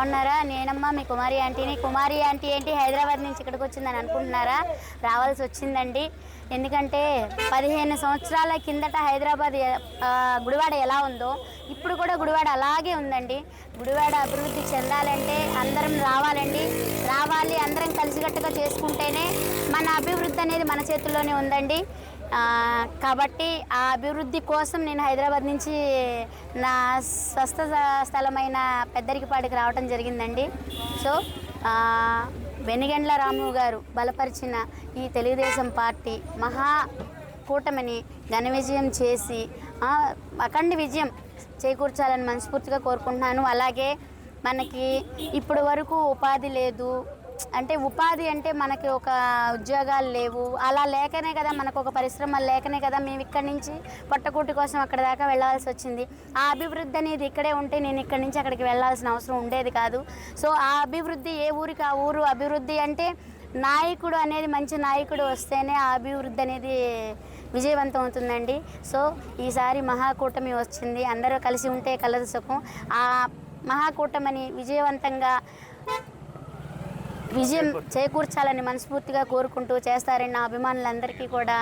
బాగున్నారా? నేనమ్మా మీ కుమారి ఆంటీని. కుమారి ఆంటీ ఏంటి హైదరాబాద్ నుంచి ఇక్కడికి వచ్చిందని అనుకుంటున్నారా? రావాల్సి వచ్చిందండి. ఎందుకంటే 15 సంవత్సరాల కిందట హైదరాబాద్ గుడివాడ ఎలా ఉందో ఇప్పుడు కూడా గుడివాడ అలాగే ఉందండి. గుడివాడ అభివృద్ధి చెందాలంటే అందరం రావాలండి. రావాలి, అందరం కలిసికట్టుగా చేసుకుంటేనే మన అభివృద్ధి అనేది మన చేతుల్లోనే ఉందండి. కాబట్టి ఆ అభివృద్ధి కోసం నేను హైదరాబాద్ నుంచి నా స్వస్థ స్థలమైన పెద్దరికపాడికి రావడం జరిగిందండి. సో వెనిగండ్ల రాము గారు బలపరిచిన ఈ తెలుగుదేశం పార్టీ మహా కూటమిని ఘన విజయం చేసి అఖండ విజయం చేకూర్చాలని మనస్ఫూర్తిగా కోరుకుంటున్నాను. అలాగే మనకి ఇప్పటి వరకు ఉపాధి లేదు అంటే ఉపాధి అంటే మనకి ఒక ఉద్యోగాలు లేవు, అలా లేకనే కదా మనకు ఒక పరిశ్రమలు లేకనే కదా మేము ఇక్కడి నుంచి పొట్టకూటి కోసం అక్కడ దాకా వెళ్ళాల్సి వచ్చింది. ఆ అభివృద్ధి అనేది ఇక్కడే ఉంటే నేను ఇక్కడి నుంచి అక్కడికి వెళ్ళాల్సిన అవసరం ఉండేది కాదు. సో ఆ అభివృద్ధి ఏ ఊరికి ఆ ఊరు అభివృద్ధి అంటే నాయకుడు అనేది మంచి నాయకుడు వస్తేనే ఆ అభివృద్ధి అనేది విజయవంతం అవుతుందండి. సో ఈసారి మహాకూటమి వచ్చింది, అందరూ కలిసి ఉంటే కలదు సుఖం. ఆ మహాకూటమిని విజయవంతంగా విజయం చేకూర్చాలని మనస్ఫూర్తిగా కోరుకుంటూ చేస్తారని నా అభిమానులందరికీ కూడా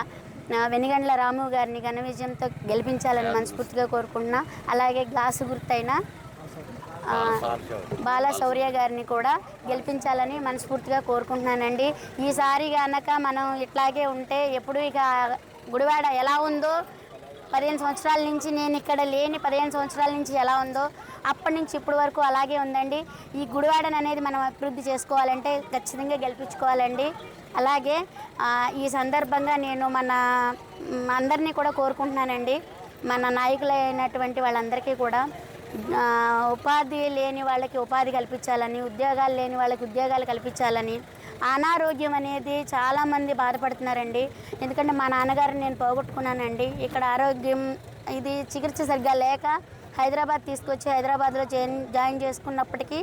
వెనిగండ్ల రాము గారిని ఘన విజయంతో గెలిపించాలని మనస్ఫూర్తిగా కోరుకుంటున్నా. అలాగే గ్లాసు గుర్తైన బాల శౌర్య గారిని కూడా గెలిపించాలని మనస్ఫూర్తిగా కోరుకుంటున్నానండి. ఈసారి కనుక మనం ఇట్లాగే ఉంటే ఎప్పుడు ఇక గుడివాడ ఎలా ఉందో 15 సంవత్సరాల నుంచి నేను ఇక్కడ లేని 15 సంవత్సరాల నుంచి ఎలా ఉందో అప్పటి నుంచి ఇప్పటి వరకు అలాగే ఉందండి. ఈ గుడివాడను అనేది మనం అభివృద్ధి చేసుకోవాలంటే ఖచ్చితంగా గెలిపించుకోవాలండి. అలాగే ఈ సందర్భంగా నేను మన అందరినీ కూడా కోరుకుంటున్నానండి, మన నాయకులైనటువంటి వాళ్ళందరికీ కూడా ఉపాధి లేని వాళ్ళకి ఉపాధి కల్పించాలని, ఉద్యోగాలు లేని వాళ్ళకి ఉద్యోగాలు కల్పించాలని. అనారోగ్యం అనేది చాలామంది బాధపడుతున్నారండి. ఎందుకంటే మా నాన్నగారిని నేను పోగొట్టుకున్నానండి. ఇక్కడ ఆరోగ్యం ఇది చికిత్స సరిగ్గా లేక హైదరాబాద్ తీసుకొచ్చి హైదరాబాద్లో జాయిన్ చేసుకున్నప్పటికీ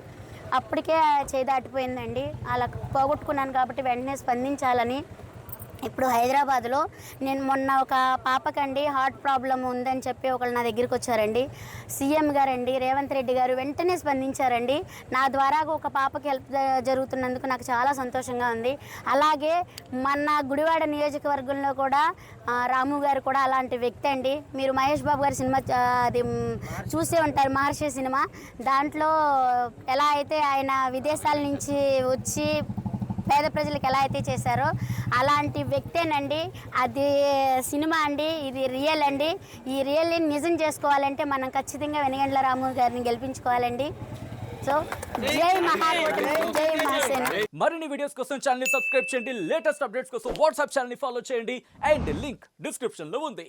అప్పటికే చేయి దాటిపోయిందండి. అలా పోగొట్టుకున్నాను కాబట్టి వెంటనే స్పందించాలని ఇప్పుడు హైదరాబాద్లో నేను మొన్న ఒక పాపకండి హార్ట్ ప్రాబ్లం ఉందని చెప్పి ఒకళ్ళు నా దగ్గరికి వచ్చారండి. సీఎం గారండి రేవంత్ రెడ్డి గారు వెంటనే స్పందించారండి. నా ద్వారా ఒక పాపకి హెల్ప్ జరుగుతున్నందుకు నాకు చాలా సంతోషంగా ఉంది. అలాగే మన గుడివాడ నియోజకవర్గంలో కూడా రాము గారు కూడా అలాంటి వ్యక్తి అండి. మీరు మహేష్ బాబు గారి సినిమా అది చూసే ఉంటారు, మహర్షి సినిమా. దాంట్లో ఎలా అయితే ఆయన విదేశాల నుంచి వచ్చి పేద ప్రజలకు ఎలా అయితే చేశారో అలాంటి వ్యక్తేనండి. అది సినిమా అండి, ఇది రియల్ అండి. ఈ రియల్ని నిజం చేసుకోవాలంటే మనం ఖచ్చితంగా వెనిగండ్ల రాము గారిని గెలిపించుకోవాలండి. సో జై మహాకూటమి, జై మహాసేన. మరిన్ని వీడియోస్ కోసం ఛానల్ ని సబ్స్క్రైబ్ చేయండి. లేటెస్ట్ అప్డేట్స్ కోసం వాట్సాప్ ఛానల్ ని ఫాలో చేయండి. అండ్ లింక్ డిస్క్రిప్షన్ లో ఉంది.